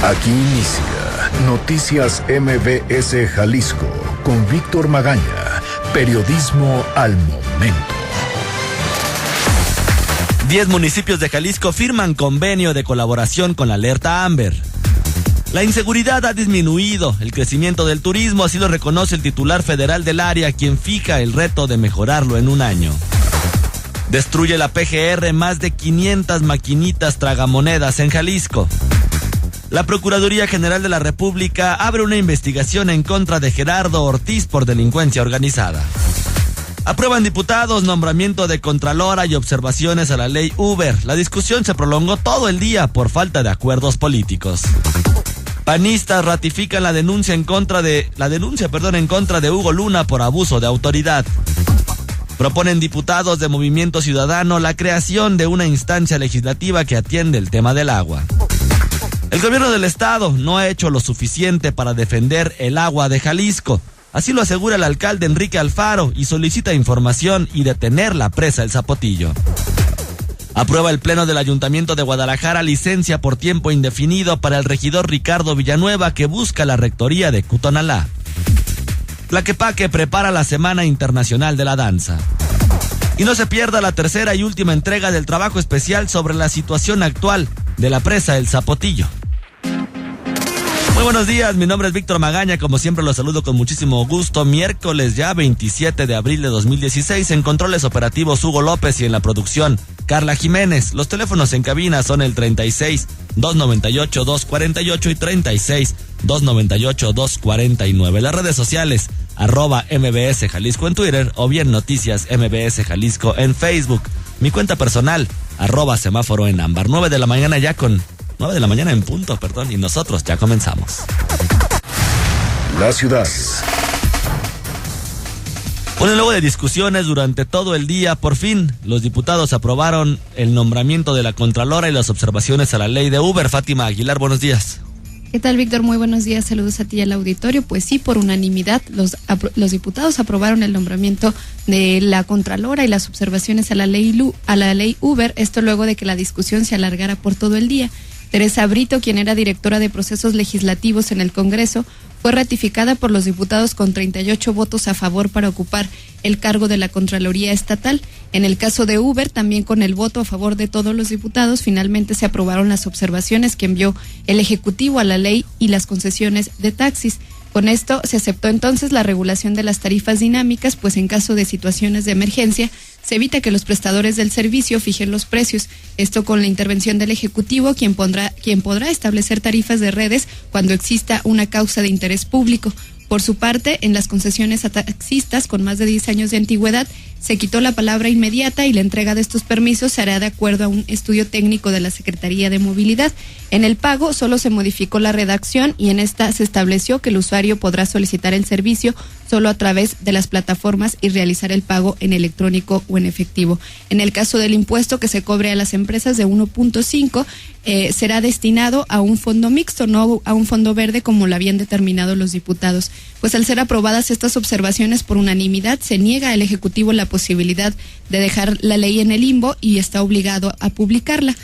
Aquí inicia Noticias MBS Jalisco con Víctor Magaña, periodismo al momento. 10 municipios de Jalisco firman convenio de colaboración con la alerta Amber. La inseguridad ha disminuido, el crecimiento del turismo, así lo reconoce el titular federal del área, quien fija el reto de mejorarlo en un año. Destruye la PGR más de 500 maquinitas tragamonedas en Jalisco. La Procuraduría General de la República abre una investigación en contra de Gerardo Ortiz por delincuencia organizada. Aprueban diputados nombramiento de contralora y observaciones a la ley Uber. La discusión se prolongó todo el día por falta de acuerdos políticos. Panistas ratifican la denuncia en contra de Hugo Luna por abuso de autoridad. Proponen diputados de Movimiento Ciudadano la creación de una instancia legislativa que atiende el tema del agua. El gobierno del estado no ha hecho lo suficiente para defender el agua de Jalisco. Así lo asegura el alcalde Enrique Alfaro y solicita información y detener la presa El Zapotillo. Aprueba el Pleno del Ayuntamiento de Guadalajara licencia por tiempo indefinido para el regidor Ricardo Villanueva, que busca la rectoría de Cutonalá. Tlaquepaque prepara la Semana Internacional de la Danza. Y no se pierda la tercera y última entrega del trabajo especial sobre la situación actual de la presa El Zapotillo. Muy buenos días, mi nombre es Víctor Magaña, como siempre los saludo con muchísimo gusto. Miércoles ya 27 de abril de 2016, en controles operativos Hugo López y en la producción Carla Jiménez. Los teléfonos en cabina son el 36-298-248 y 36-298-249. Las redes sociales, @MBS Jalisco en Twitter o bien Noticias MBS Jalisco en Facebook. Mi cuenta personal, @semáforo en ámbar. 9 de la mañana en punto, y nosotros ya comenzamos. La ciudad. Bueno, luego de discusiones durante todo el día, por fin los diputados aprobaron el nombramiento de la Contralora y las observaciones a la ley de Uber. Fátima Aguilar, buenos días. ¿Qué tal, Víctor? Muy buenos días, saludos a ti y al auditorio. Pues sí, por unanimidad, los diputados aprobaron el nombramiento de la Contralora y las observaciones a la ley Uber, esto luego de que la discusión se alargara por todo el día. Teresa Brito, quien era directora de procesos legislativos en el Congreso, fue ratificada por los diputados con 38 votos a favor para ocupar el cargo de la Contraloría Estatal. En el caso de Uber, también con el voto a favor de todos los diputados, finalmente se aprobaron las observaciones que envió el Ejecutivo a la ley y las concesiones de taxis. Con esto se aceptó entonces la regulación de las tarifas dinámicas, pues en caso de situaciones de emergencia se evita que los prestadores del servicio fijen los precios. Esto con la intervención del Ejecutivo, quien podrá establecer tarifas de redes cuando exista una causa de interés público. Por su parte, en las concesiones a taxistas con más de 10 años de antigüedad, se quitó la palabra inmediata y la entrega de estos permisos se hará de acuerdo a un estudio técnico de la Secretaría de Movilidad. En el pago solo se modificó la redacción y en esta se estableció que el usuario podrá solicitar el servicio solo a través de las plataformas y realizar el pago en electrónico o en efectivo. En el caso del impuesto que se cobre a las empresas de 1.5, será destinado a un fondo mixto, no a un fondo verde como lo habían determinado los diputados. Pues al ser aprobadas estas observaciones por unanimidad, se niega al Ejecutivo la posibilidad de dejar la ley en el limbo y está obligado a publicarla.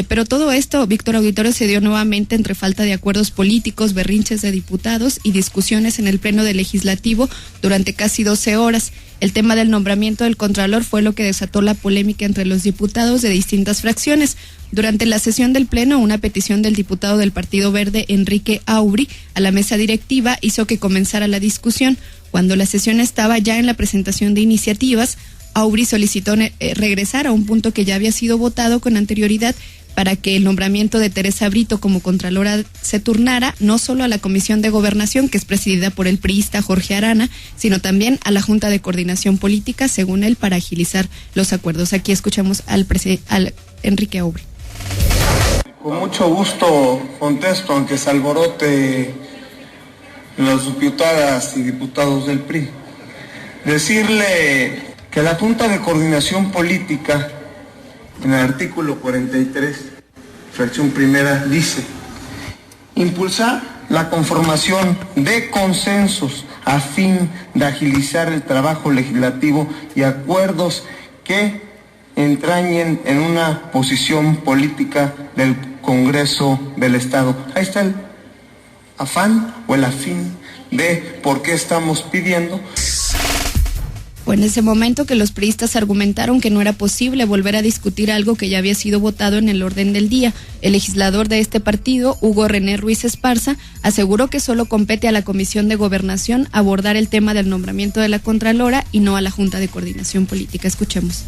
Pero todo esto, Víctor Auditorio, se dio nuevamente entre falta de acuerdos políticos, berrinches de diputados y discusiones en el Pleno del Legislativo durante casi 12 horas. El tema del nombramiento del Contralor fue lo que desató la polémica entre los diputados de distintas fracciones. Durante la sesión del Pleno, una petición del diputado del Partido Verde, Enrique Aubry, a la mesa directiva hizo que comenzara la discusión. Cuando la sesión estaba ya en la presentación de iniciativas, Aubry solicitó regresar a un punto que ya había sido votado con anterioridad para que el nombramiento de Teresa Brito como Contralora se turnara no solo a la Comisión de Gobernación, que es presidida por el priista Jorge Arana, sino también a la Junta de Coordinación Política, según él, para agilizar los acuerdos. Aquí escuchamos al Enrique Aubry. Con mucho gusto contesto, aunque se alborote las diputadas y diputados del PRI. Decirle que la Junta de Coordinación Política, en el artículo 43, fracción primera, dice: impulsar la conformación de consensos a fin de agilizar el trabajo legislativo y acuerdos que entrañen en una posición política del Congreso del Estado. Ahí está el afán o el afín de por qué estamos pidiendo. Fue en ese momento que los priistas argumentaron que no era posible volver a discutir algo que ya había sido votado en el orden del día. El legislador de este partido, Hugo René Ruiz Esparza, aseguró que solo compete a la Comisión de Gobernación abordar el tema del nombramiento de la Contralora y no a la Junta de Coordinación Política. Escuchemos.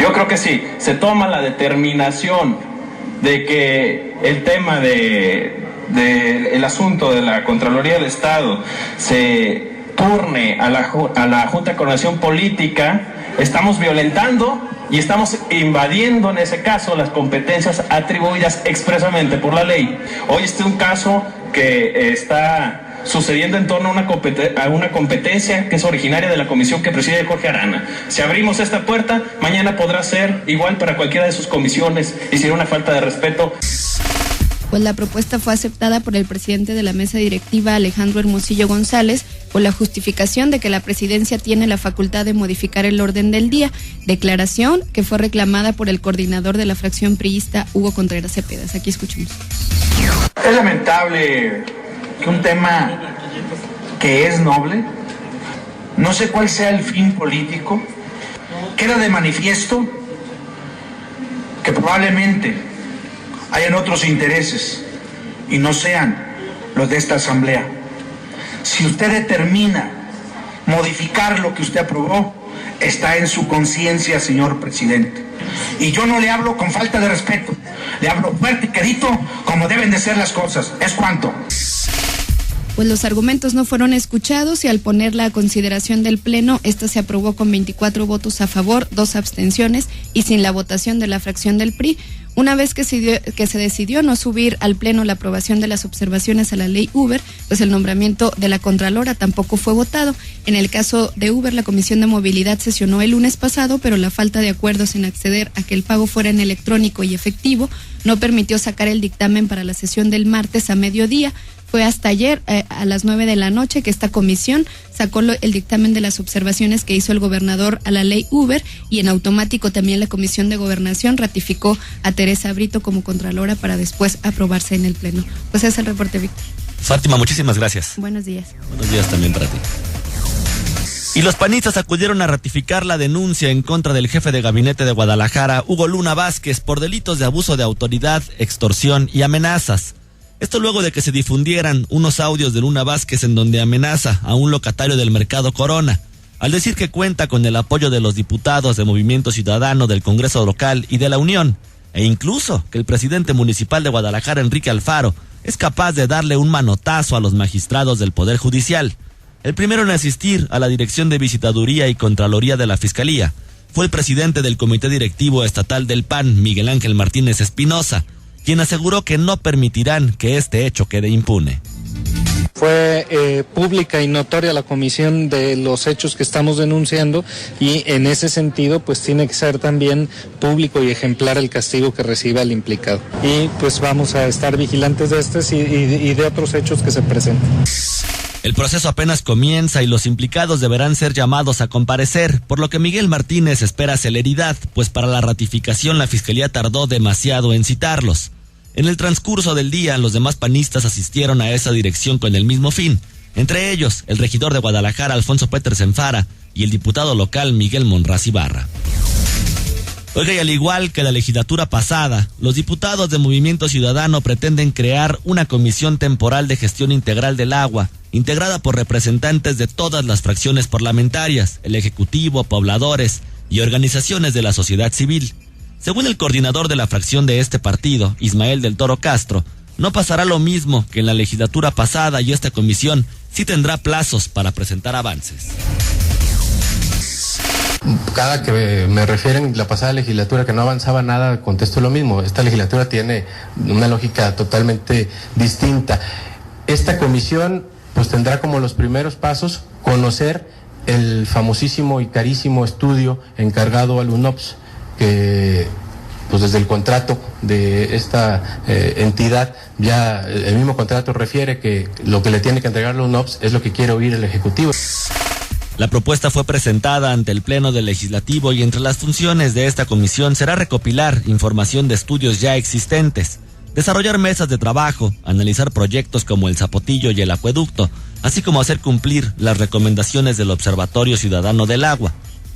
Yo creo que sí, se toma la determinación de que el tema el asunto de la Contraloría del Estado se turne a la Junta de Coordinación Política, estamos violentando y estamos invadiendo en ese caso las competencias atribuidas expresamente por la ley. Hoy este es un caso que está sucediendo en torno a una competencia que es originaria de la comisión que preside Jorge Arana. Si abrimos esta puerta, mañana podrá ser igual para cualquiera de sus comisiones y sería una falta de respeto. Pues la propuesta fue aceptada por el presidente de la mesa directiva, Alejandro Hermosillo González, con la justificación de que la presidencia tiene la facultad de modificar el orden del día, declaración que fue reclamada por el coordinador de la fracción priista, Hugo Contreras Cepedas. Aquí escuchemos. Es lamentable que un tema que es noble, no sé cuál sea el fin político, queda de manifiesto que probablemente hayan otros intereses y no sean los de esta asamblea. Si usted determina modificar lo que usted aprobó, está en su conciencia, señor presidente. Y yo no le hablo con falta de respeto, le hablo fuerte y quedito como deben de ser las cosas. Es cuanto. Pues los argumentos no fueron escuchados y al ponerla a consideración del Pleno, esta se aprobó con 24 votos a favor, 2 abstenciones y sin la votación de la fracción del PRI. Una vez que se decidió no subir al Pleno la aprobación de las observaciones a la ley Uber, pues el nombramiento de la Contralora tampoco fue votado. En el caso de Uber, la Comisión de Movilidad sesionó el lunes pasado, pero la falta de acuerdos en acceder a que el pago fuera en electrónico y efectivo no permitió sacar el dictamen para la sesión del martes a mediodía. Fue hasta ayer a las 9 de la noche que esta comisión sacó el dictamen de las observaciones que hizo el gobernador a la ley Uber y en automático también la Comisión de Gobernación ratificó a Teresa Brito como Contralora para después aprobarse en el Pleno. Pues ese es el reporte, Víctor. Fátima, muchísimas gracias. Buenos días. Buenos días también para ti. Y los panistas acudieron a ratificar la denuncia en contra del jefe de gabinete de Guadalajara, Hugo Luna Vázquez, por delitos de abuso de autoridad, extorsión y amenazas. Esto luego de que se difundieran unos audios de Luna Vázquez en donde amenaza a un locatario del Mercado Corona, al decir que cuenta con el apoyo de los diputados de Movimiento Ciudadano, del Congreso Local y de la Unión, e incluso que el presidente municipal de Guadalajara, Enrique Alfaro, es capaz de darle un manotazo a los magistrados del Poder Judicial. El primero en asistir a la Dirección de Visitaduría y Contraloría de la Fiscalía fue el presidente del Comité Directivo Estatal del PAN, Miguel Ángel Martínez Espinosa, quien aseguró que no permitirán que este hecho quede impune. Fue pública y notoria la comisión de los hechos que estamos denunciando y en ese sentido pues tiene que ser también público y ejemplar el castigo que reciba el implicado. Y pues vamos a estar vigilantes de estos y de otros hechos que se presenten. El proceso apenas comienza y los implicados deberán ser llamados a comparecer, por lo que Miguel Martínez espera celeridad, pues para la ratificación la Fiscalía tardó demasiado en citarlos. En el transcurso del día, los demás panistas asistieron a esa dirección con el mismo fin, entre ellos el regidor de Guadalajara, Alfonso Petersen Fara, y el diputado local, Miguel Monraz Ibarra. Oiga, y al igual que la legislatura pasada, los diputados de Movimiento Ciudadano pretenden crear una comisión temporal de gestión integral del agua, integrada por representantes de todas las fracciones parlamentarias, el Ejecutivo, pobladores y organizaciones de la sociedad civil. Según el coordinador de la fracción de este partido, Ismael del Toro Castro, no pasará lo mismo que en la legislatura pasada y esta comisión sí tendrá plazos para presentar avances. Cada que me refieren la pasada legislatura que no avanzaba nada, contesto lo mismo. Esta legislatura tiene una lógica totalmente distinta. Esta comisión pues tendrá como los primeros pasos conocer el famosísimo y carísimo estudio encargado al UNOPS, que pues desde el contrato de esta entidad, ya el mismo contrato refiere que lo que le tiene que entregar la UNOPS es lo que quiere oír el Ejecutivo. La propuesta fue presentada ante el Pleno del Legislativo y entre las funciones de esta comisión será recopilar información de estudios ya existentes, desarrollar mesas de trabajo, analizar proyectos como el Zapotillo y el Acueducto, así como hacer cumplir las recomendaciones del Observatorio Ciudadano del Agua.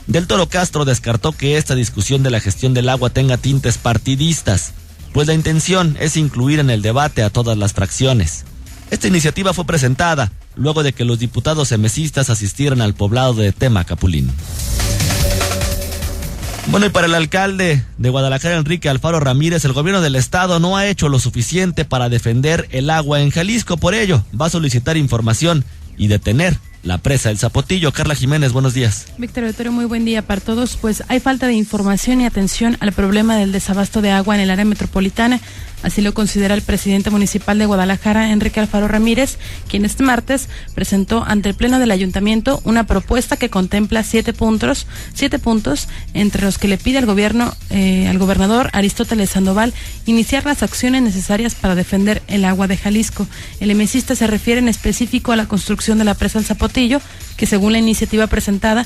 Del Toro Castro descartó que esta discusión de la gestión del agua tenga tintes partidistas, pues la intención es incluir en el debate a todas las fracciones. Esta iniciativa fue presentada luego de que los diputados emesistas asistieran al poblado de Temacapulín. Bueno, y para el alcalde de Guadalajara, Enrique Alfaro Ramírez, el gobierno del estado no ha hecho lo suficiente para defender el agua en Jalisco. Por ello, va a solicitar información y detener la presa del Zapotillo. Carla Jiménez, buenos días. Víctor Auditorio, muy buen día para todos. Pues hay falta de información y atención al problema del desabasto de agua en el área metropolitana. Así lo considera el presidente municipal de Guadalajara, Enrique Alfaro Ramírez, quien este martes presentó ante el Pleno del Ayuntamiento una propuesta que contempla 7 puntos, entre los que le pide al gobernador Aristóteles Sandoval iniciar las acciones necesarias para defender el agua de Jalisco. El emesista se refiere en específico a la construcción de la presa del Zapotillo, que según la iniciativa presentada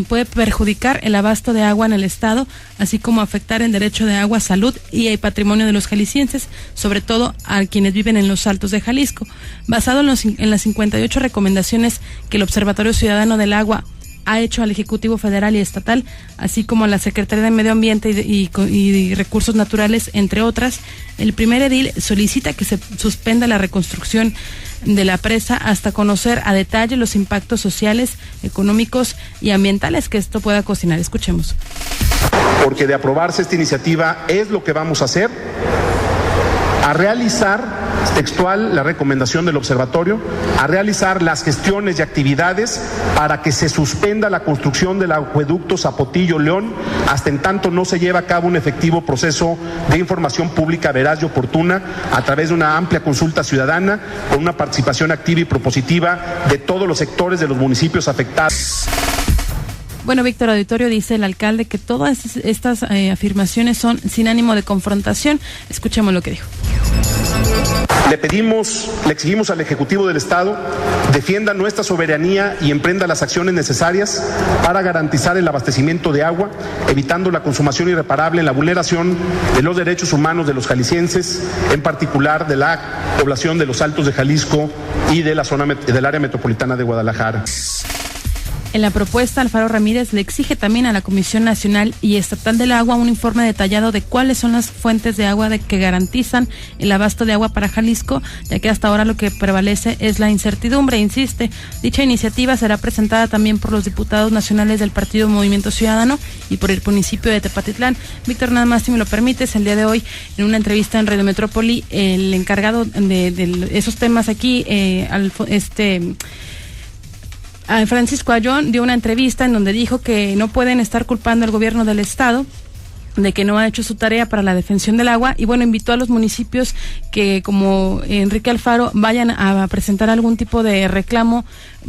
puede perjudicar el abasto de agua en el estado, así como afectar el derecho de agua, salud y el patrimonio de los jaliscienses, sobre todo a quienes viven en los Altos de Jalisco. Basado en las 58 recomendaciones que el Observatorio Ciudadano del Agua ha hecho al Ejecutivo Federal y Estatal, así como a la Secretaría de Medio Ambiente y Recursos Naturales, entre otras, el primer edil solicita que se suspenda la reconstrucción de la presa hasta conocer a detalle los impactos sociales, económicos y ambientales que esto pueda ocasionar. Escuchemos. Porque de aprobarse esta iniciativa es lo que vamos a hacer, a realizar, textual la recomendación del observatorio, a realizar las gestiones y actividades para que se suspenda la construcción del acueducto Zapotillo-León hasta en tanto no se lleve a cabo un efectivo proceso de información pública veraz y oportuna a través de una amplia consulta ciudadana con una participación activa y propositiva de todos los sectores de los municipios afectados. Bueno, Víctor Auditorio, dice el alcalde que todas estas afirmaciones son sin ánimo de confrontación. Escuchemos lo que dijo. Le exigimos al Ejecutivo del Estado defienda nuestra soberanía y emprenda las acciones necesarias para garantizar el abastecimiento de agua, evitando la consumación irreparable en la vulneración de los derechos humanos de los jaliscienses, en particular de la población de los Altos de Jalisco y de la zona del área metropolitana de Guadalajara. En la propuesta, Alfaro Ramírez le exige también a la Comisión Nacional y Estatal del Agua un informe detallado de cuáles son las fuentes de agua que garantizan el abasto de agua para Jalisco, ya que hasta ahora lo que prevalece es la incertidumbre, insiste. Dicha iniciativa será presentada también por los diputados nacionales del Partido Movimiento Ciudadano y por el municipio de Tepatitlán. Víctor, nada más si me lo permites, el día de hoy, en una entrevista en Radio Metrópoli, el encargado de esos temas aquí, Francisco Ayón dio una entrevista en donde dijo que no pueden estar culpando al gobierno del estado de que no ha hecho su tarea para la defensión del agua, y bueno, invitó a los municipios que, como Enrique Alfaro, vayan a presentar algún tipo de reclamo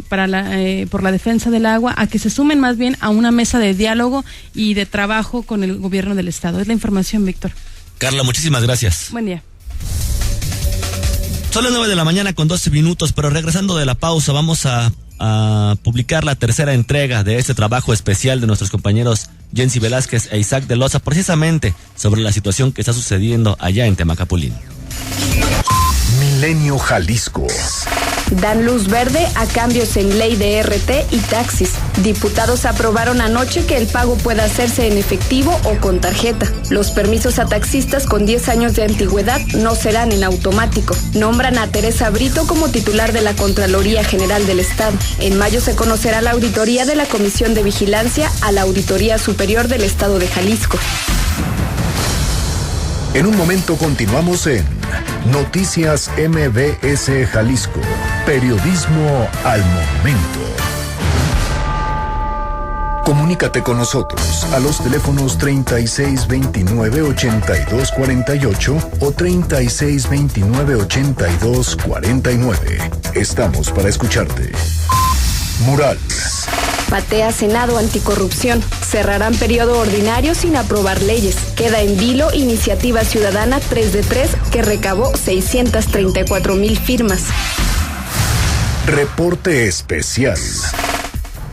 por la defensa del agua, a que se sumen más bien a una mesa de diálogo y de trabajo con el gobierno del estado. Es la información, Víctor. Carla, muchísimas gracias. Buen día. Son las 9 a.m. con 12 minutos, pero regresando de la pausa vamos a publicar la tercera entrega de este trabajo especial de nuestros compañeros Jensi Velázquez e Isaac de Loza, precisamente sobre la situación que está sucediendo allá en Temacapulín. Milenio Jalisco. Dan luz verde a cambios en ley de RT y taxis. Diputados aprobaron anoche que el pago pueda hacerse en efectivo o con tarjeta. Los permisos a taxistas con 10 años de antigüedad no serán en automático. Nombran a Teresa Brito como titular de la Contraloría General del Estado. En mayo se conocerá la auditoría de la Comisión de Vigilancia a la Auditoría Superior del Estado de Jalisco. En un momento continuamos en Noticias MBS Jalisco. Periodismo al momento. Comunícate con nosotros a los teléfonos 3629-8248 o 3629-8249. Estamos para escucharte. Mural. Patea Senado anticorrupción. Cerrarán periodo ordinario sin aprobar leyes. Queda en vilo iniciativa ciudadana 3 de 3 que recabó 634,000 firmas. Reporte especial.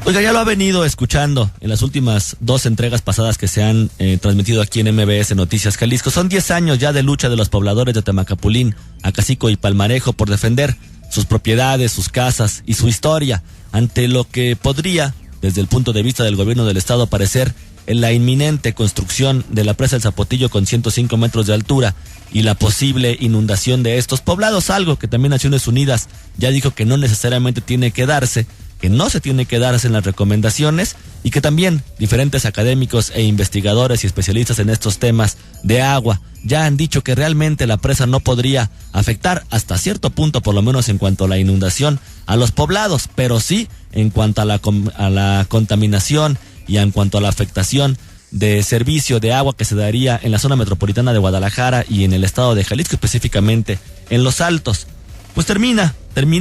Oiga, ya lo ha venido escuchando en las últimas 2 entregas pasadas que se han transmitido aquí en MBS Noticias Jalisco. Son 10 años ya de lucha de los pobladores de Temacapulín, Acacico y Palmarejo por defender sus propiedades, sus casas y su historia ante lo que podría, desde el punto de vista del gobierno del estado, parecer en la inminente construcción de la presa del Zapotillo con 105 metros de altura y la posible inundación de estos poblados, algo que también Naciones Unidas ya dijo que no necesariamente tiene que darse, que no se tiene que darse en las recomendaciones, y que también diferentes académicos e investigadores y especialistas en estos temas de agua ya han dicho que realmente la presa no podría afectar hasta cierto punto, por lo menos en cuanto a la inundación, a los poblados, pero sí en cuanto a la contaminación y en cuanto a la afectación de servicio de agua que se daría en la zona metropolitana de Guadalajara y en el estado de Jalisco, específicamente en Los Altos. Pues termina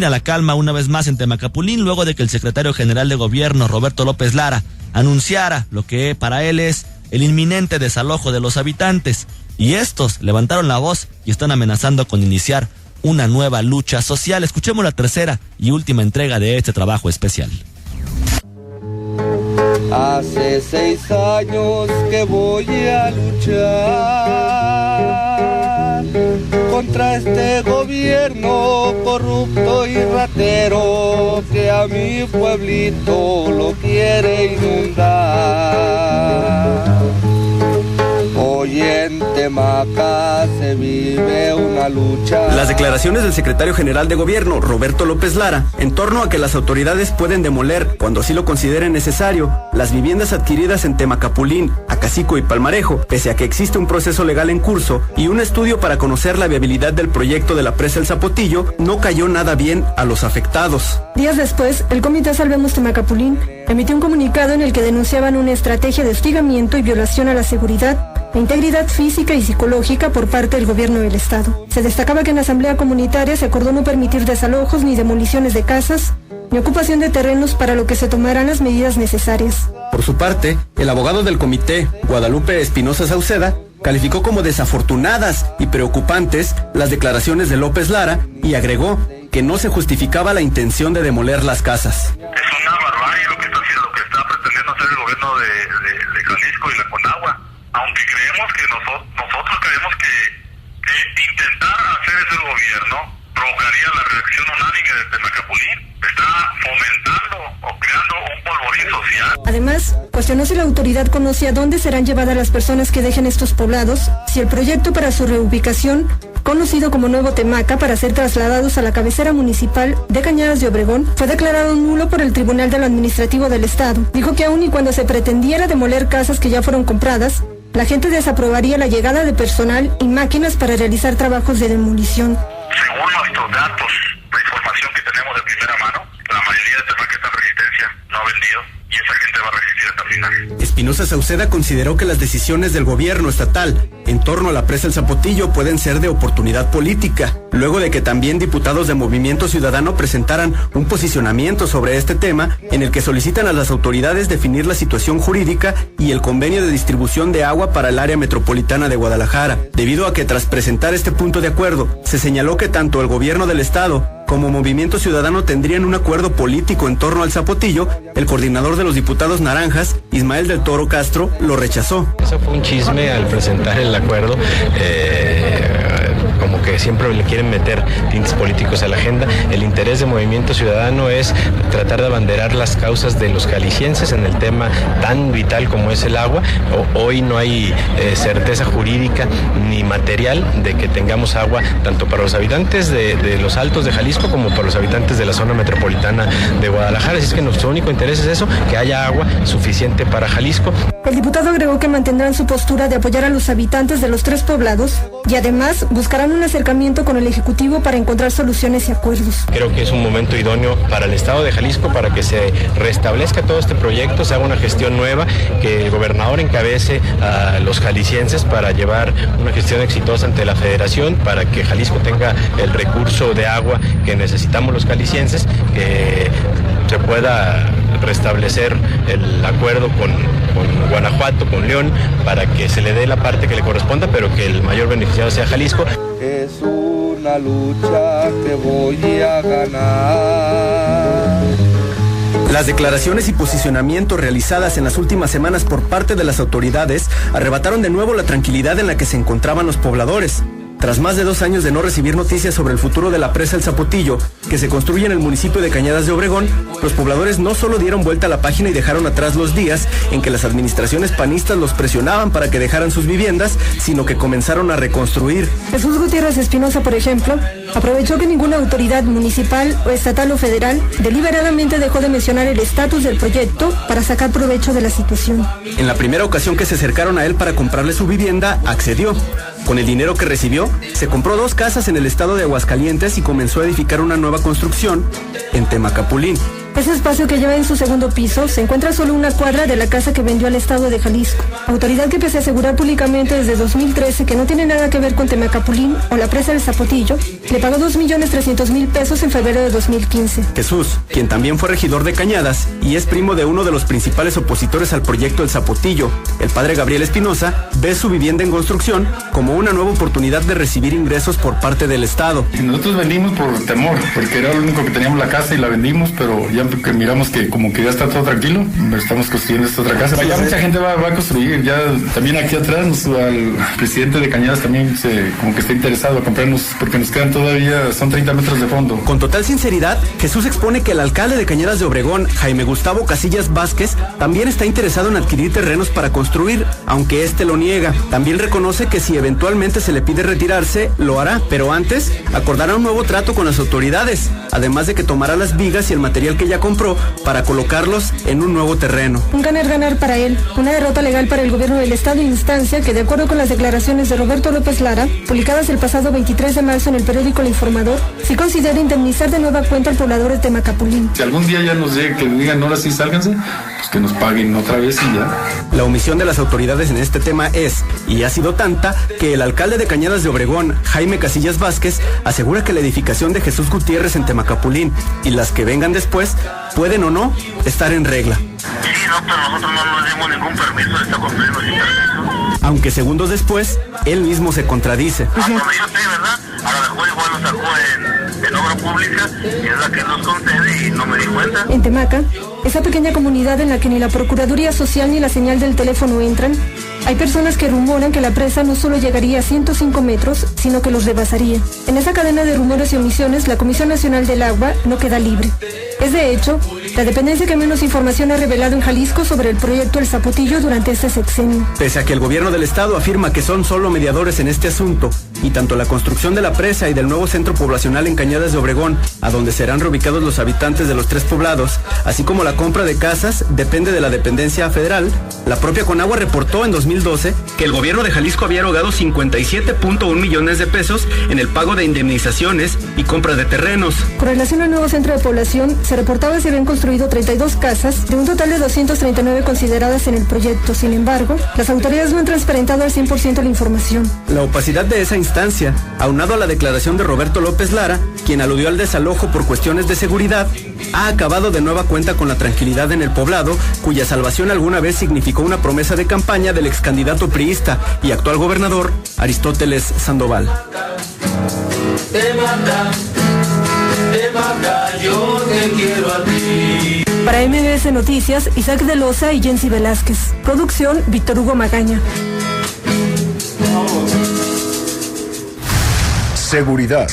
la calma una vez más en Temacapulín, luego de que el secretario general de gobierno, Roberto López Lara, anunciara lo que para él es el inminente desalojo de los habitantes. Y estos levantaron la voz y están amenazando con iniciar una nueva lucha social. Escuchemos la tercera y última entrega de este trabajo especial. Hace 6 años que voy a luchar contra este gobierno corrupto y ratero que a mi pueblito lo quiere inundar. Hoy en Temaca se vive una lucha. Las declaraciones del secretario general de gobierno, Roberto López Lara, en torno a que las autoridades pueden demoler, cuando así lo consideren necesario, las viviendas adquiridas en Temacapulín, Acacico y Palmarejo, pese a que existe un proceso legal en curso y un estudio para conocer la viabilidad del proyecto de la presa del Zapotillo, no cayó nada bien a los afectados. Días después, el Comité Salvemos Temacapulín emitió un comunicado en el que denunciaban una estrategia de hostigamiento y violación a la seguridad, la integridad física y psicológica por parte del gobierno del estado. Se destacaba que en la asamblea comunitaria se acordó no permitir desalojos ni demoliciones de casas, ni ocupación de terrenos, para lo que se tomarán las medidas necesarias. Por su parte, el abogado del comité, Guadalupe Espinosa Sauceda, calificó como desafortunadas y preocupantes las declaraciones de López Lara y agregó que no se justificaba la intención de demoler las casas. Es una barbarie lo que está pretendiendo hacer el gobierno de Jalisco y la Conagua. Aunque creemos que nosotros creemos que intentar hacer ese gobierno provocaría la reacción unánime de Temacapulín. Está fomentando o creando un polvorín social. Además, cuestionó si la autoridad conoce a dónde serán llevadas las personas que dejen estos poblados, si el proyecto para su reubicación, conocido como Nuevo Temaca, para ser trasladados a la cabecera municipal de Cañadas de Obregón, fue declarado nulo por el Tribunal de lo Administrativo del Estado. Dijo que aun y cuando se pretendiera demoler casas que ya fueron compradas, la gente desaprobaría la llegada de personal y máquinas para realizar trabajos de demolición. Según nuestros datos, la información que tenemos de primera mano, la mayoría de Temaca está en resistencia, no ha vendido, y esa gente va a resistir hasta el final. Espinosa Sauceda consideró que las decisiones del gobierno estatal en torno a la presa del Zapotillo pueden ser de oportunidad política, luego de que también diputados de Movimiento Ciudadano presentaran un posicionamiento sobre este tema en el que solicitan a las autoridades definir la situación jurídica y el convenio de distribución de agua para el área metropolitana de Guadalajara. Debido a que tras presentar este punto de acuerdo, se señaló que tanto el gobierno del estado como Movimiento Ciudadano tendrían un acuerdo político en torno al Zapotillo, el coordinador de los diputados naranjas, Ismael del Toro Castro, lo rechazó. Eso fue un chisme al presentar el acuerdo, como que siempre le quieren meter tintes políticos a la agenda. El interés de Movimiento Ciudadano es tratar de abanderar las causas de los jaliscienses en el tema tan vital como es el agua. Hoy no hay certeza jurídica ni material de que tengamos agua tanto para los habitantes de los Altos de Jalisco como para los habitantes de la zona metropolitana de Guadalajara. Así es que nuestro único interés es eso, que haya agua suficiente para Jalisco. El diputado agregó que mantendrán su postura de apoyar a los habitantes de los 3 poblados y además buscarán un acercamiento con el Ejecutivo para encontrar soluciones y acuerdos. Creo que es un momento idóneo para el Estado de Jalisco para que se restablezca todo este proyecto, se haga una gestión nueva, que el gobernador encabece a los jaliscienses para llevar una gestión exitosa ante la Federación, para que Jalisco tenga el recurso de agua que necesitamos los jaliscienses, que se pueda restablecer el acuerdo con Guanajuato, con León, para que se le dé la parte que le corresponda, pero que el mayor beneficiado sea Jalisco. Es una lucha que voy a ganar. Las declaraciones y posicionamientos realizadas en las últimas semanas por parte de las autoridades arrebataron de nuevo la tranquilidad en la que se encontraban los pobladores. Tras más de 2 años de no recibir noticias sobre el futuro de la presa El Zapotillo, que se construye en el municipio de Cañadas de Obregón, los pobladores no solo dieron vuelta a la página y dejaron atrás los días en que las administraciones panistas los presionaban para que dejaran sus viviendas, sino que comenzaron a reconstruir. Jesús Gutiérrez Espinosa, por ejemplo, aprovechó que ninguna autoridad municipal o estatal o federal deliberadamente dejó de mencionar el estatus del proyecto para sacar provecho de la situación. En la primera ocasión que se acercaron a él para comprarle su vivienda, accedió. Con el dinero que recibió, se compró 2 casas en el estado de Aguascalientes y comenzó a edificar una nueva construcción en Temacapulín. Ese espacio que lleva en su segundo piso se encuentra a solo 1 cuadra de la casa que vendió al estado de Jalisco. Autoridad que pese a asegurar públicamente desde 2013 que no tiene nada que ver con Temacapulín o la presa del Zapotillo, le pagó 2.300.000 pesos en febrero de 2015. Jesús, quien también fue regidor de Cañadas y es primo de uno de los principales opositores al proyecto El Zapotillo, el padre Gabriel Espinosa, ve su vivienda en construcción como una nueva oportunidad de recibir ingresos por parte del estado. Nosotros vendimos por temor, porque era lo único que teníamos la casa y la vendimos, pero ya que miramos que como que ya está todo tranquilo, estamos construyendo esta otra casa. Ya mucha gente va a construir, ya también aquí atrás al presidente de Cañadas también como que está interesado a comprarnos, porque nos quedan todavía, son 30 metros de fondo. Con total sinceridad, Jesús expone que el alcalde de Cañadas de Obregón, Jaime Gustavo Casillas Vázquez, también está interesado en adquirir terrenos para construir, aunque este lo niega. También reconoce que si eventualmente se le pide retirarse, lo hará, pero antes acordará un nuevo trato con las autoridades, además de que tomará las vigas y el material que ya compró para colocarlos en un nuevo terreno. Un ganar-ganar para él, una derrota legal para el gobierno del estado, instancia que, de acuerdo con las declaraciones de Roberto López Lara, publicadas el pasado 23 de marzo en el periódico El Informador, sí considera indemnizar de nueva cuenta al poblador de Temacapulín. Si algún día ya nos llegue que digan ahora sí sálganse, pues que nos paguen otra vez y ya. La omisión de las autoridades en este tema es, y ha sido tanta, que el alcalde de Cañadas de Obregón, Jaime Casillas Vázquez, asegura que la edificación de Jesús Gutiérrez en Temacapulín y las que vengan después pueden o no estar en regla. Sí, no, pero nosotros no nos dimos ningún permiso, está construyendo sin permiso. Aunque segundos después, él mismo se contradice. Cuando yo sé, ¿verdad? A lo mejor igual lo sacó en obra pública y es la que nos concede y no me di cuenta. En Temaca, esa pequeña comunidad en la que ni la Procuraduría Social ni la señal del teléfono entran, hay personas que rumoran que la presa no solo llegaría a 105 metros, sino que los rebasaría. En esa cadena de rumores y omisiones, la Comisión Nacional del Agua no queda libre. Es de hecho la dependencia que menos información ha revelado en Jalisco sobre el proyecto El Zapotillo durante este sexenio. Pese a que el gobierno del estado afirma que son solo mediadores en este asunto, y tanto la construcción de la presa y del nuevo centro poblacional en Cañadas de Obregón, a donde serán reubicados los habitantes de los 3 poblados, así como la compra de casas, depende de la dependencia federal, la propia Conagua reportó en 2012 que el gobierno de Jalisco había erogado 57.1 millones de pesos en el pago de indemnizaciones y compra de terrenos. Con relación al nuevo centro de población, se reportaba que se habían construido 32 casas de un total de 239 consideradas en el proyecto. Sin embargo, las autoridades no han transparentado al 100% la información. La opacidad de esa instancia, aunado a la declaración de Roberto López Lara, quien aludió al desalojo por cuestiones de seguridad, ha acabado de nueva cuenta con la tranquilidad en el poblado, cuya salvación alguna vez significó una promesa de campaña del ex candidato priista y actual gobernador Aristóteles Sandoval. Yo te quiero a ti. Para MBS Noticias, Isaac de Loza y Jensi Velázquez. Producción, Víctor Hugo Magaña. Seguridad.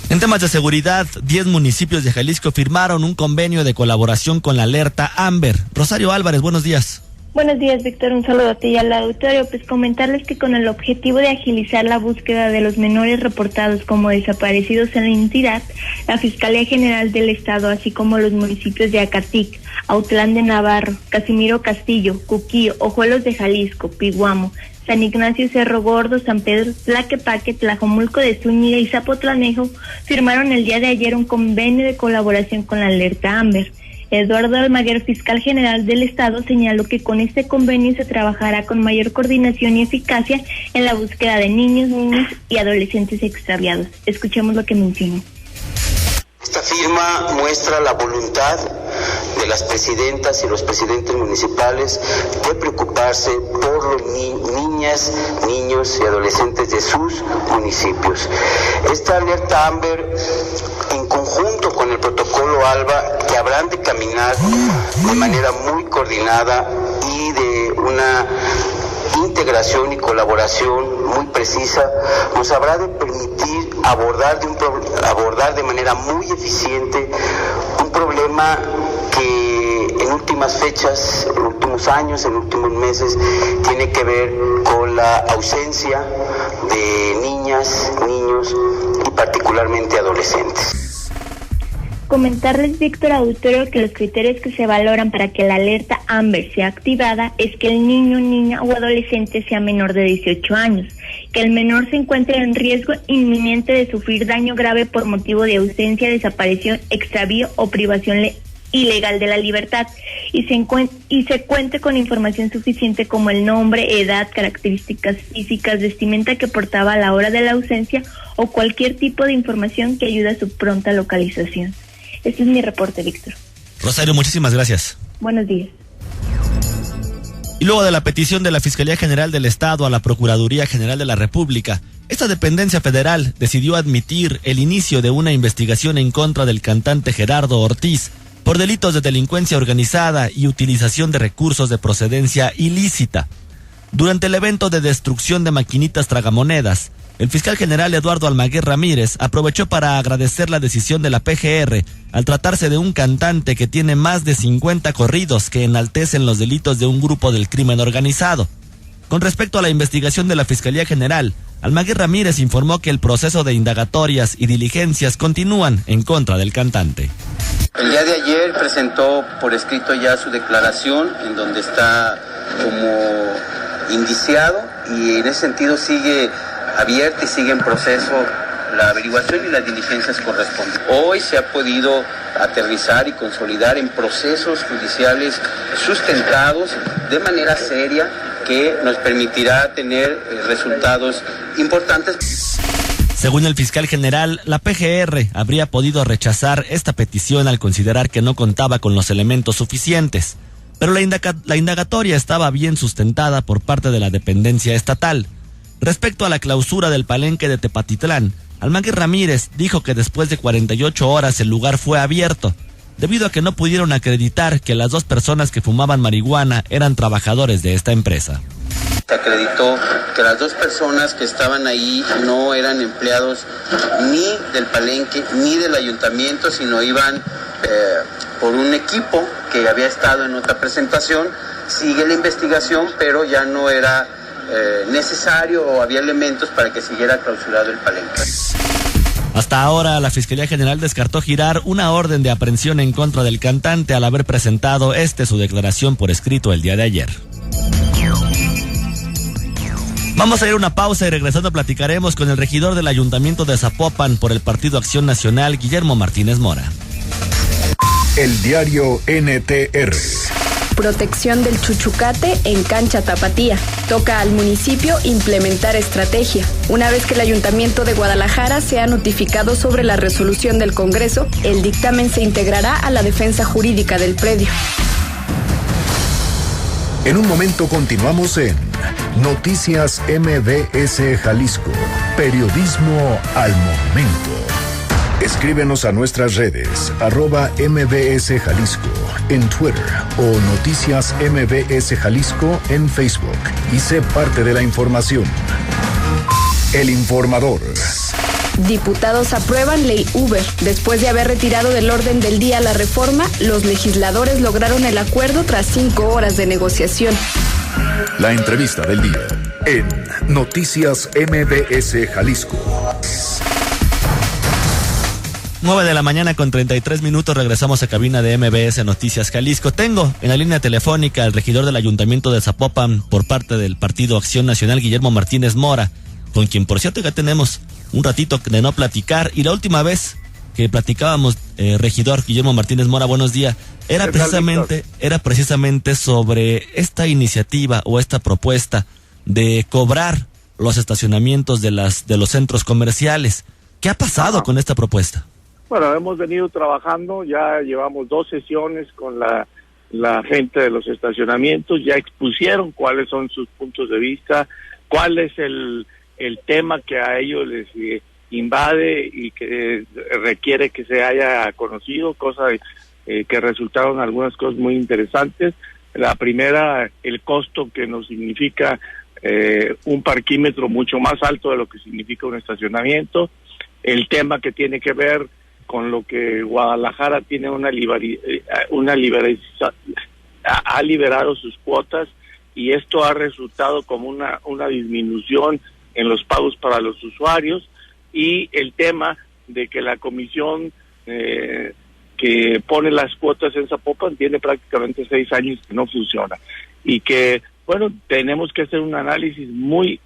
En temas de seguridad, 10 municipios de Jalisco firmaron un convenio de colaboración con la alerta Amber. Rosario Álvarez, buenos días. Buenos días, Víctor. Un saludo a ti y al auditorio. Pues comentarles que con el objetivo de agilizar la búsqueda de los menores reportados como desaparecidos en la entidad, la Fiscalía General del Estado, así como los municipios de Acatic, Autlán de Navarro, Casimiro Castillo, Cuquío, Ojuelos de Jalisco, Piguamo, San Ignacio, Cerro Gordo, San Pedro, Tlaquepaque, Tlajomulco de Zúñiga y Zapotlanejo firmaron el día de ayer un convenio de colaboración con la alerta Amber. Eduardo Almaguer, fiscal general del Estado, señaló que con este convenio se trabajará con mayor coordinación y eficacia en la búsqueda de niños, niñas y adolescentes extraviados. Escuchemos lo que mencionó. Esta firma muestra la voluntad de las presidentas y los presidentes municipales de preocuparse por los niñas, niños y adolescentes de sus municipios. Esta alerta Amber, en conjunto con el protocolo ALBA, que habrán de caminar de manera muy coordinada y de una integración y colaboración muy precisa, nos habrá de permitir abordar de manera muy eficiente un problema que en últimas fechas, en últimos años, en últimos meses, tiene que ver con la ausencia de niñas, niños y particularmente adolescentes. Comentarles, Víctor Auditorio, que los criterios que se valoran para que la alerta AMBER sea activada es que el niño, niña o adolescente sea menor de 18 años, que el menor se encuentre en riesgo inminente de sufrir daño grave por motivo de ausencia, desaparición, extravío o privación ilegal de la libertad y se cuente con información suficiente como el nombre, edad, características físicas, vestimenta que portaba a la hora de la ausencia o cualquier tipo de información que ayude a su pronta localización. Este es mi reporte, Víctor. Rosario, muchísimas gracias. Buenos días. Y luego de la petición de la Fiscalía General del Estado a la Procuraduría General de la República, esta dependencia federal decidió admitir el inicio de una investigación en contra del cantante Gerardo Ortiz por delitos de delincuencia organizada y utilización de recursos de procedencia ilícita. Durante el evento de destrucción de maquinitas tragamonedas, el fiscal general Eduardo Almaguer Ramírez aprovechó para agradecer la decisión de la PGR al tratarse de un cantante que tiene más de 50 corridos que enaltecen los delitos de un grupo del crimen organizado. Con respecto a la investigación de la Fiscalía General, Almaguer Ramírez informó que el proceso de indagatorias y diligencias continúan en contra del cantante. El día de ayer presentó por escrito ya su declaración, en donde está como indiciado, y en ese sentido sigue abierta y sigue en proceso la averiguación y las diligencias correspondientes. Hoy se ha podido aterrizar y consolidar en procesos judiciales sustentados de manera seria que nos permitirá tener resultados importantes. Según el fiscal general, la PGR habría podido rechazar esta petición al considerar que no contaba con los elementos suficientes, pero la indagatoria estaba bien sustentada por parte de la dependencia estatal. Respecto a la clausura del palenque de Tepatitlán, Almaguer Ramírez dijo que después de 48 horas el lugar fue abierto, debido a que no pudieron acreditar que las dos personas que fumaban marihuana eran trabajadores de esta empresa. Se acreditó que las dos personas que estaban ahí no eran empleados ni del palenque ni del ayuntamiento, sino iban por un equipo que había estado en otra presentación. Sigue la investigación, pero ya no era necesario o había elementos para que siguiera clausurado el palenque. Hasta ahora, la Fiscalía General descartó girar una orden de aprehensión en contra del cantante al haber presentado su declaración por escrito el día de ayer. Vamos a ir a una pausa y regresando platicaremos con el regidor del Ayuntamiento de Zapopan por el Partido Acción Nacional, Guillermo Martínez Mora. El diario NTR. Protección del chuchucate en cancha tapatía. Toca al municipio implementar estrategia. Una vez que el Ayuntamiento de Guadalajara sea notificado sobre la resolución del Congreso, el dictamen se integrará a la defensa jurídica del predio. En un momento continuamos en Noticias MBS Jalisco. Periodismo al momento. Escríbenos a nuestras redes, @MBS Jalisco en Twitter o Noticias MBS Jalisco en Facebook y sé parte de la información. El informador. Diputados aprueban ley Uber. Después de haber retirado del orden del día la reforma, los legisladores lograron el acuerdo tras 5 horas de negociación. La entrevista del día en Noticias MBS Jalisco. 9 de la mañana con 33 minutos, regresamos a cabina de MBS Noticias Jalisco. Tengo en la línea telefónica al regidor del Ayuntamiento de Zapopan por parte del Partido Acción Nacional, Guillermo Martínez Mora, con quien por cierto ya tenemos un ratito de no platicar, y la última vez que platicábamos, regidor Guillermo Martínez Mora, buenos días, era precisamente sobre esta iniciativa o esta propuesta de cobrar los estacionamientos de los centros comerciales. ¿Qué ha pasado con esta propuesta? Bueno, hemos venido trabajando, ya llevamos 2 sesiones con la gente de los estacionamientos, ya expusieron cuáles son sus puntos de vista, cuál es el tema que a ellos invade y que requiere que se haya conocido, que resultaron algunas cosas muy interesantes. La primera, el costo que nos significa un parquímetro mucho más alto de lo que significa un estacionamiento, el tema que tiene que ver con lo que Guadalajara tiene ha liberado sus cuotas, y esto ha resultado como una disminución en los pagos para los usuarios, y el tema de que la comisión que pone las cuotas en Zapopan tiene prácticamente 6 años que no funciona, y que, bueno, tenemos que hacer un análisis muy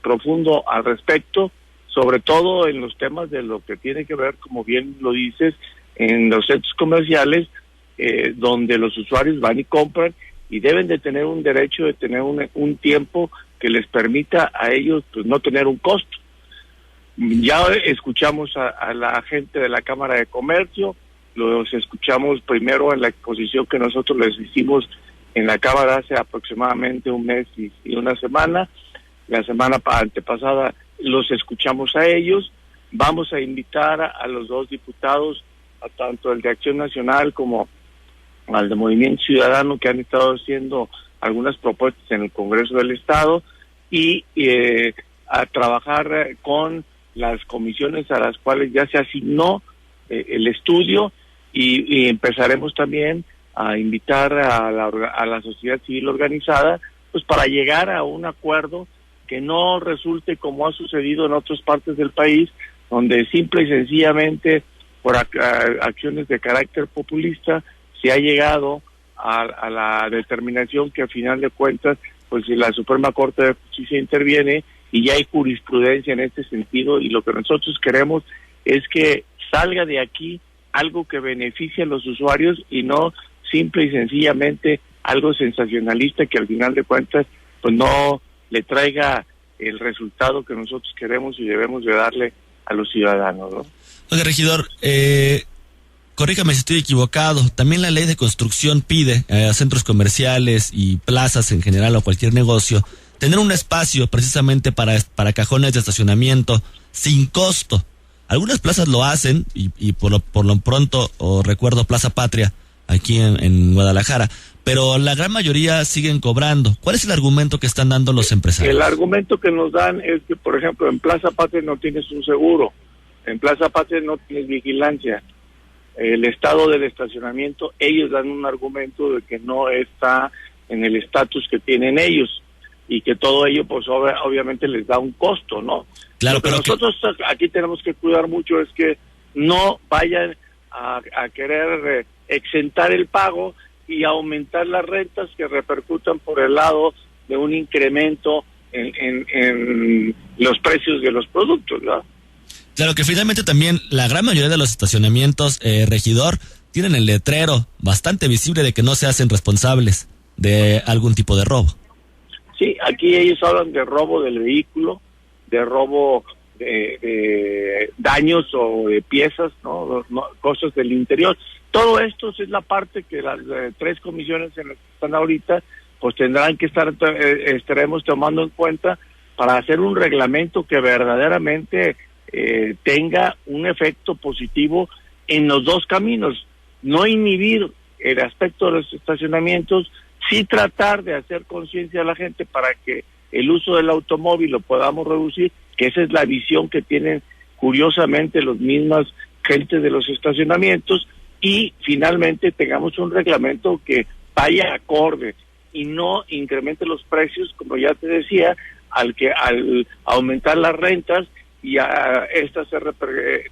profundo al respecto, sobre todo en los temas de lo que tiene que ver, como bien lo dices, en los centros comerciales, donde los usuarios van y compran, y deben de tener un derecho de tener un tiempo que les permita a ellos pues no tener un costo. Ya escuchamos a la gente de la Cámara de Comercio, los escuchamos primero en la exposición que nosotros les hicimos en la Cámara hace aproximadamente un mes y una semana. La semana antepasada los escuchamos a ellos. Vamos a invitar a los 2 diputados, a tanto el de Acción Nacional como al de Movimiento Ciudadano, que han estado haciendo algunas propuestas en el Congreso del Estado, y a trabajar con las comisiones a las cuales ya se asignó el estudio, y empezaremos también a invitar a la sociedad civil organizada, pues para llegar a un acuerdo que no resulte como ha sucedido en otras partes del país, donde simple y sencillamente por acciones de carácter populista se ha llegado a la determinación que, a final de cuentas, pues si la Suprema Corte de Justicia interviene y ya hay jurisprudencia en este sentido, y lo que nosotros queremos es que salga de aquí algo que beneficie a los usuarios y no simple y sencillamente algo sensacionalista que, al final de cuentas, pues no le traiga el resultado que nosotros queremos y debemos de darle a los ciudadanos, ¿no? Oye, regidor, corríjame si estoy equivocado, también la ley de construcción pide a centros comerciales y plazas en general o cualquier negocio tener un espacio precisamente para cajones de estacionamiento sin costo. Algunas plazas lo hacen, y por lo pronto, recuerdo Plaza Patria aquí en Guadalajara, pero la gran mayoría siguen cobrando. ¿Cuál es el argumento que están dando los empresarios? El argumento que nos dan es que, por ejemplo, en Plaza Patria no tienes un seguro, en Plaza Patria no tienes vigilancia. El estado del estacionamiento, ellos dan un argumento de que no está en el estatus que tienen ellos, y que todo ello pues obviamente les da un costo, ¿no? Claro, lo que nosotros aquí tenemos que cuidar mucho es que no vayan a querer exentar el pago y aumentar las rentas que repercutan por el lado de un incremento en los precios de los productos, ¿no? Claro, que finalmente también la gran mayoría de los estacionamientos, regidor, tienen el letrero bastante visible de que no se hacen responsables de algún tipo de robo. Sí, aquí ellos hablan de robo del vehículo, de robo de daños o de piezas, ¿no? Cosas del interior. Todo esto es la parte que las 3 comisiones en las que están ahorita, pues tendrán que estaremos tomando en cuenta para hacer un reglamento que verdaderamente tenga un efecto positivo en los 2 caminos. No inhibir el aspecto de los estacionamientos, sí tratar de hacer conciencia a la gente para que el uso del automóvil lo podamos reducir, que esa es la visión que tienen curiosamente los mismas gentes de los estacionamientos, y finalmente tengamos un reglamento que vaya acorde y no incremente los precios, como ya te decía, al aumentar las rentas y a estas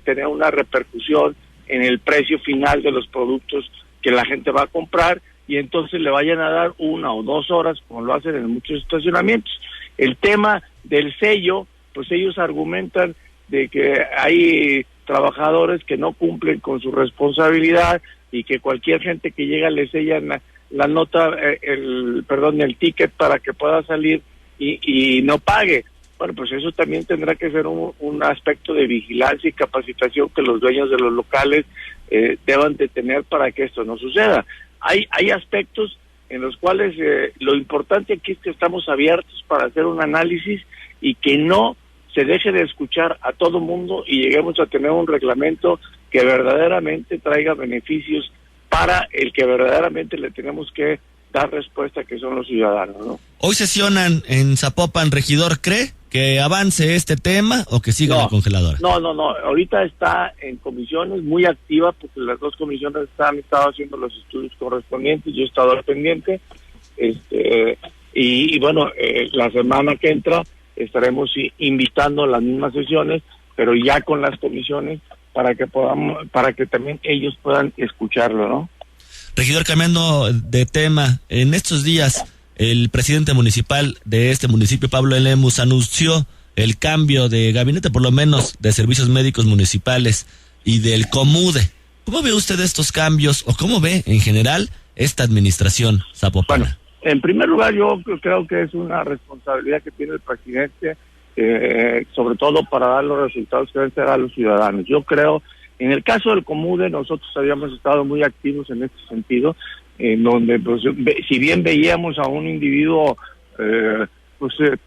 tener una repercusión en el precio final de los productos que la gente va a comprar, y entonces le vayan a dar 1 o 2 horas, como lo hacen en muchos estacionamientos. El tema del sello, pues ellos argumentan de que hay trabajadores que no cumplen con su responsabilidad y que cualquier gente que llega le sellan la nota, el ticket para que pueda salir y no pague. Bueno, pues eso también tendrá que ser un aspecto de vigilancia y capacitación que los dueños de los locales deban de tener para que esto no suceda. Hay aspectos en los cuales lo importante aquí es que estamos abiertos para hacer un análisis y que no se deje de escuchar a todo mundo y lleguemos a tener un reglamento que verdaderamente traiga beneficios para el que verdaderamente le tenemos que dar respuesta, que son los ciudadanos, ¿no? Hoy sesionan en Zapopan. Regidor, ¿cree que avance este tema o que siga la congeladora? No, ahorita está en comisiones muy activa, porque las dos comisiones han estado haciendo los estudios correspondientes, yo he estado al pendiente, y bueno, la semana que entra estaremos invitando a las mismas sesiones, pero ya con las comisiones, para que también ellos puedan escucharlo, ¿no? Regidor, cambiando de tema, en estos días el presidente municipal de este municipio, Pablo Lemus, anunció el cambio de gabinete, por lo menos de servicios médicos municipales y del COMUDE. ¿Cómo ve usted estos cambios o cómo ve en general esta administración zapopana? Bueno, en primer lugar, yo creo que es una responsabilidad que tiene el presidente, sobre todo para dar los resultados que deben dar a los ciudadanos. Yo creo, en el caso del COMUDE, nosotros habíamos estado muy activos en este sentido, en donde, pues, si bien veíamos a un individuo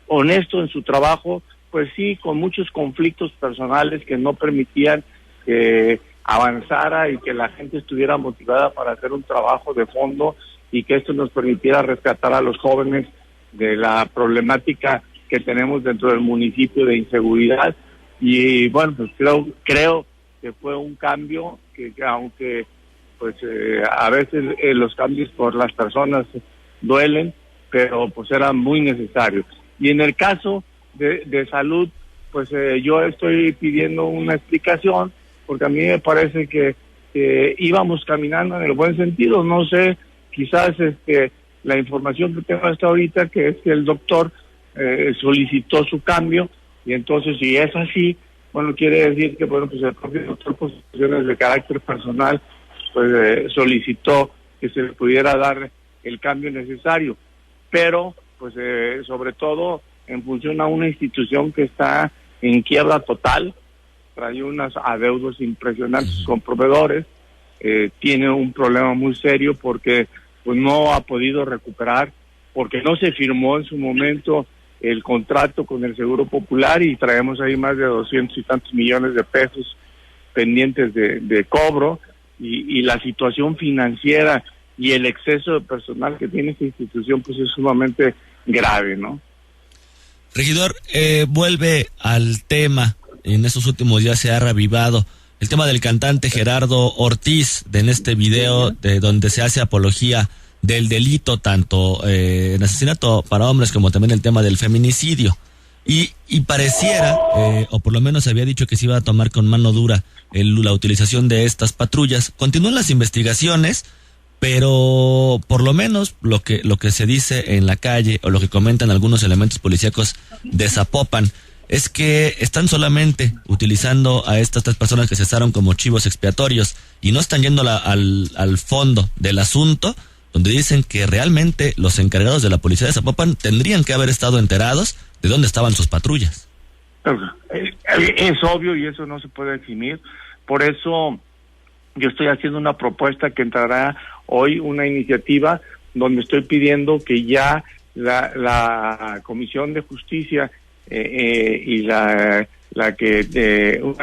honesto en su trabajo, pues sí, con muchos conflictos personales que no permitían que avanzara y que la gente estuviera motivada para hacer un trabajo de fondo, y que esto nos permitiera rescatar a los jóvenes de la problemática que tenemos dentro del municipio de inseguridad. Y bueno, pues creo que fue un cambio que aunque pues a veces los cambios por las personas duelen, pero pues era muy necesario. Y en el caso de salud, pues yo estoy pidiendo una explicación, porque a mí me parece que íbamos caminando en el buen sentido. No sé, quizás la información que tengo hasta ahorita, que es que el doctor solicitó su cambio, y entonces si es así, bueno, quiere decir que bueno, pues el propio doctor, por cuestiones de carácter personal, pues solicitó que se le pudiera dar el cambio necesario, pero pues sobre todo en función a una institución que está en quiebra total, trae unos adeudos impresionantes con proveedores, tiene un problema muy serio porque pues no ha podido recuperar, porque no se firmó en su momento el contrato con el Seguro Popular, y traemos ahí más de 200 y tantos millones de pesos pendientes de cobro, y la situación financiera y el exceso de personal que tiene esta institución pues es sumamente grave, ¿no? Regidor, vuelve al tema, en estos últimos días se ha revivado el tema del cantante Gerardo Ortiz, en este video de donde se hace apología del delito, tanto en asesinato para hombres como también el tema del feminicidio. Y pareciera, o por lo menos se había dicho que se iba a tomar con mano dura la utilización de estas patrullas. Continúan las investigaciones, pero por lo menos lo que se dice en la calle, o lo que comentan algunos elementos policíacos de Zapopan, es que están solamente utilizando a estas tres personas que cesaron como chivos expiatorios y no están yendo al fondo del asunto, donde dicen que realmente los encargados de la policía de Zapopan tendrían que haber estado enterados de dónde estaban sus patrullas. Es obvio y eso no se puede eximir. Por eso yo estoy haciendo una propuesta que entrará hoy, una iniciativa donde estoy pidiendo que ya la Comisión de Justicia y una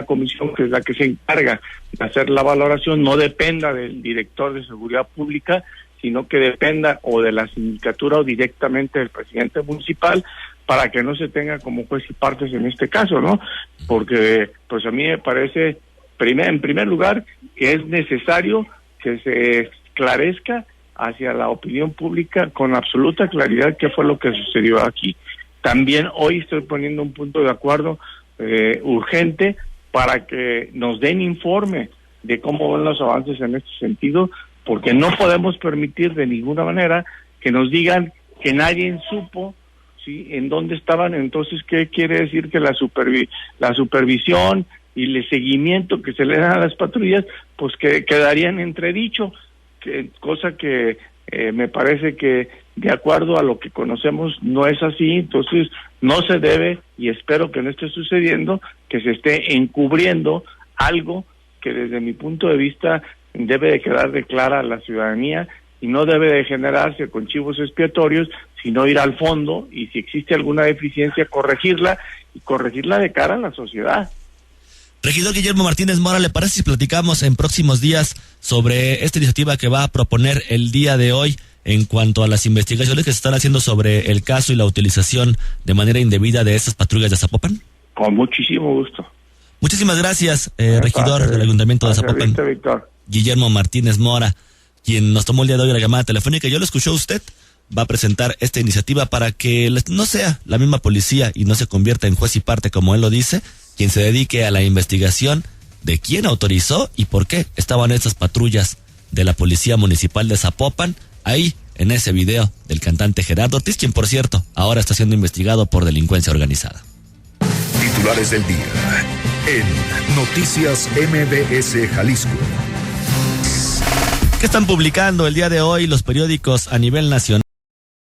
comisión que es la que se encarga de hacer la valoración no dependa del director de Seguridad Pública, sino que dependa o de la sindicatura o directamente del presidente municipal, para que no se tenga como juez y partes en este caso, ¿no? Porque pues a mí me parece, en primer lugar, que es necesario que se esclarezca hacia la opinión pública con absoluta claridad qué fue lo que sucedió aquí. También hoy estoy poniendo un punto de acuerdo urgente para que nos den informe de cómo van los avances en este sentido, porque no podemos permitir de ninguna manera que nos digan que nadie supo, ¿sí?, en dónde estaban. Entonces, ¿qué quiere decir? Que la supervisión y el seguimiento que se le dan a las patrullas, pues que quedarían entredicho, cosa que me parece que de acuerdo a lo que conocemos no es así. Entonces no se debe, y espero que no esté sucediendo, que se esté encubriendo algo que desde mi punto de vista debe de quedar de clara a la ciudadanía, y no debe de generarse con chivos expiatorios, sino ir al fondo, y si existe alguna deficiencia, corregirla, y corregirla de cara a la sociedad. Regidor Guillermo Martínez Mora, ¿le parece si platicamos en próximos días sobre esta iniciativa que va a proponer el día de hoy en cuanto a las investigaciones que se están haciendo sobre el caso y la utilización de manera indebida de estas patrullas de Zapopan? Con muchísimo gusto. Muchísimas gracias, regidor del Ayuntamiento de Zapopan, Guillermo Martínez Mora, quien nos tomó el día de hoy la llamada telefónica. ¿Ya lo escuchó usted? Va a presentar esta iniciativa para que no sea la misma policía y no se convierta en juez y parte, como él lo dice, quien se dedique a la investigación de quién autorizó y por qué estaban estas patrullas de la Policía Municipal de Zapopan ahí en ese video del cantante Gerardo Ortiz, quien por cierto ahora está siendo investigado por delincuencia organizada. Titulares del día en Noticias MBS Jalisco. ¿Qué están publicando el día de hoy los periódicos a nivel nacional?